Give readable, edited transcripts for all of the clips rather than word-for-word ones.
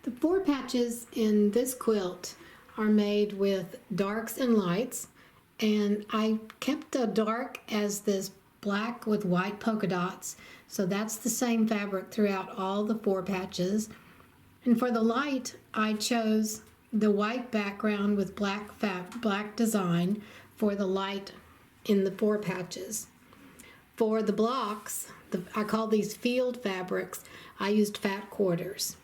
The 4 patches in this quilt are made with darks and lights, and I kept the dark as this black with white polka dots, so that's the same fabric throughout all the 4 patches. And for the light, I chose the white background with black design for the light in the 4 patches. For the blocks, I call these field fabrics, I used fat quarters.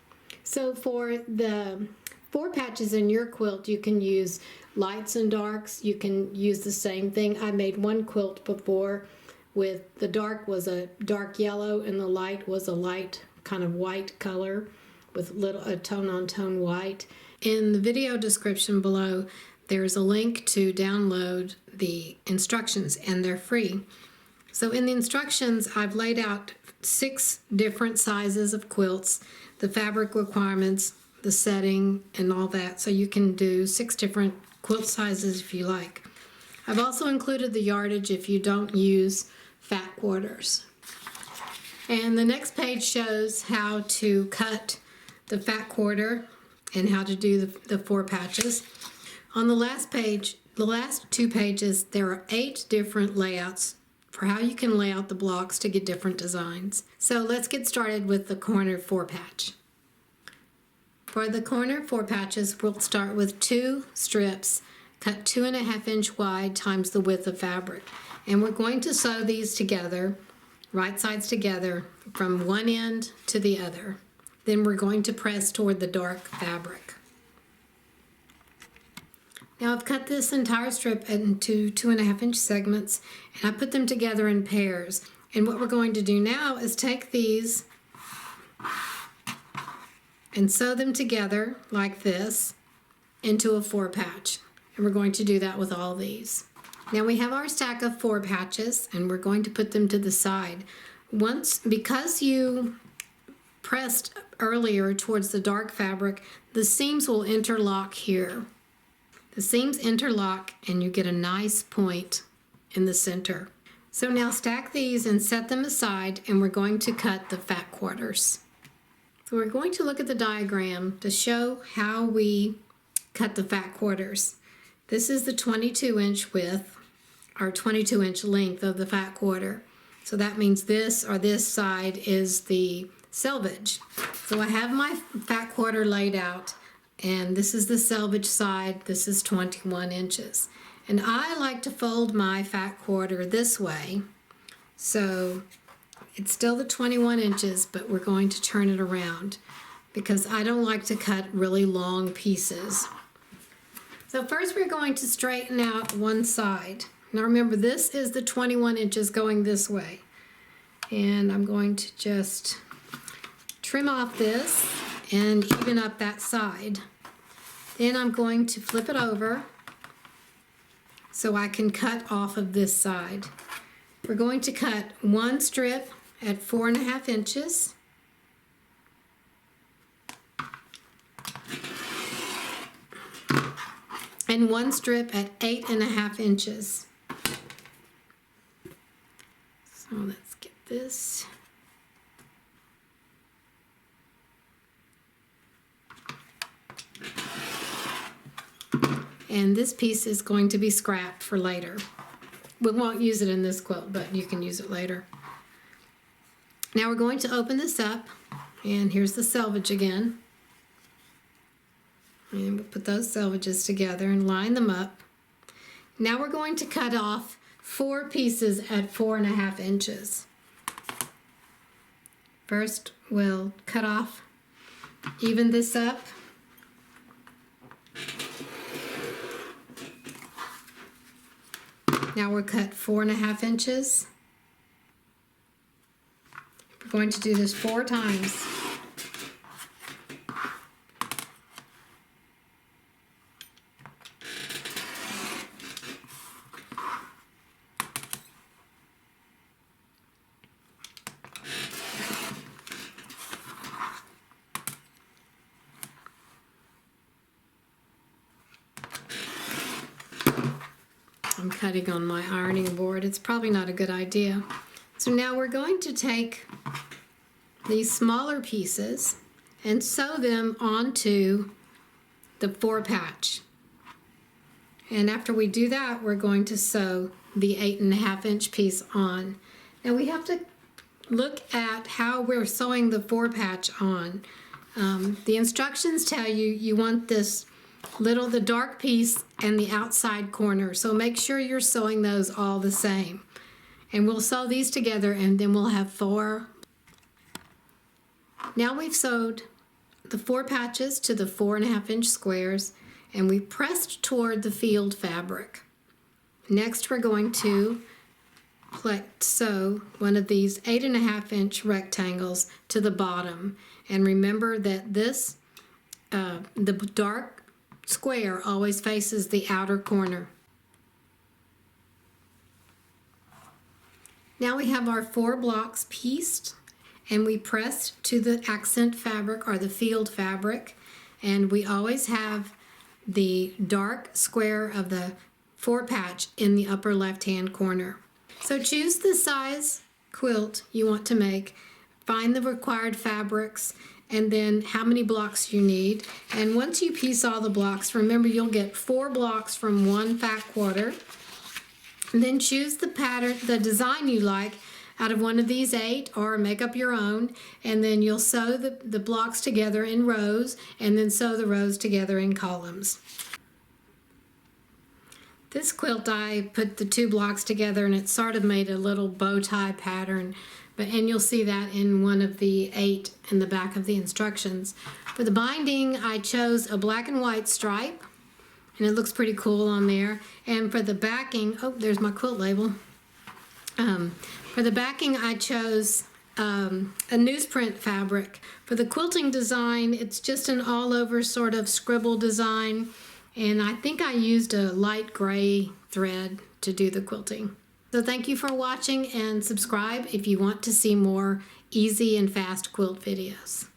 So for the 4 patches in your quilt, you can use lights and darks. You can use the same thing. I made one quilt before with the dark was a dark yellow and the light was a light kind of white color with a tone-on-tone white. In the video description below, there's a link to download the instructions, and they're free. So in the instructions, I've laid out 6 different sizes of quilts, the fabric requirements, the setting, and all that. So you can do 6 different quilt sizes if you like. I've also included the yardage if you don't use fat quarters. And the next page shows how to cut the fat quarter and how to do the 4 patches. On the last page, the last 2 pages, there are 8 different layouts for how you can lay out the blocks to get different designs. So let's get started with the corner 4 patch. For the corner 4 patches, we'll start with 2 strips, cut 2.5 inch wide times the width of fabric. And we're going to sew these together, right sides together, from one end to the other. Then we're going to press toward the dark fabric. Now I've cut this entire strip into 2.5 inch segments, and I put them together in pairs. And what we're going to do now is take these and sew them together like this into a 4 patch. And we're going to do that with all these. Now we have our stack of 4 patches, and we're going to put them to the side. Because you pressed earlier towards the dark fabric, the seams will interlock here. The seams interlock and you get a nice point in the center. So now stack these and set them aside, and we're going to cut the fat quarters. So we're going to look at the diagram to show how we cut the fat quarters. This is the 22 inch width, or 22 inch length of the fat quarter. So that means this side is the selvage. So I have my fat quarter laid out, and this is the selvage side. This is 21 inches. And I like to fold my fat quarter this way. So it's still the 21 inches, but we're going to turn it around because I don't like to cut really long pieces. So first we're going to straighten out one side. Now remember, this is the 21 inches going this way. And I'm going to just trim off this and even up that side. Then I'm going to flip it over so I can cut off of this side. We're going to cut one strip at 4.5 inches. And one strip at 8.5 inches. So let's get this. And this piece is going to be scrapped for later. We won't use it in this quilt, but you can use it later. Now we're going to open this up, and here's the selvage again. And we'll put those selvages together and line them up. Now we're going to cut off 4 pieces at 4.5 inches. First, we'll cut off, even this up. Now we're cut 4.5 inches. We're going to do this 4 times. I'm cutting on my ironing board. It's probably not a good idea. So now we're going to take these smaller pieces and sew them onto the 4-patch. And after we do that, we're going to sew the 8.5-inch piece on. Now we have to look at how we're sewing the 4-patch on. The instructions tell you want the dark piece and the outside corner, so make sure you're sewing those all the same. And we'll sew these together and then we'll have 4. Now we've sewed the 4 patches to the 4.5-inch squares, and we pressed toward the field fabric. Next we're going to sew one of these 8.5-inch rectangles to the bottom, and remember that the dark square always faces the outer corner. Now we have our 4 blocks pieced, and we pressed to the accent fabric or the field fabric, and we always have the dark square of the 4-patch in the upper left-hand corner. So choose the size quilt you want to make, find the required fabrics, and then how many blocks you need. And once you piece all the blocks, remember you'll get 4 blocks from 1 fat quarter. And then choose the pattern, the design you like out of one of these 8, or make up your own, and then you'll sew the blocks together in rows, and then sew the rows together in columns. This quilt, I put the 2 blocks together and it sort of made a little bow tie pattern, and you'll see that in one of the 8 in the back of the instructions. For the binding, I chose a black and white stripe, and it looks pretty cool on there. And for the backing, oh, there's my quilt label. For the backing, I chose a newsprint fabric. For the quilting design, it's just an all-over sort of scribble design, and I think I used a light gray thread to do the quilting. So thank you for watching, and subscribe if you want to see more easy and fast quilt videos.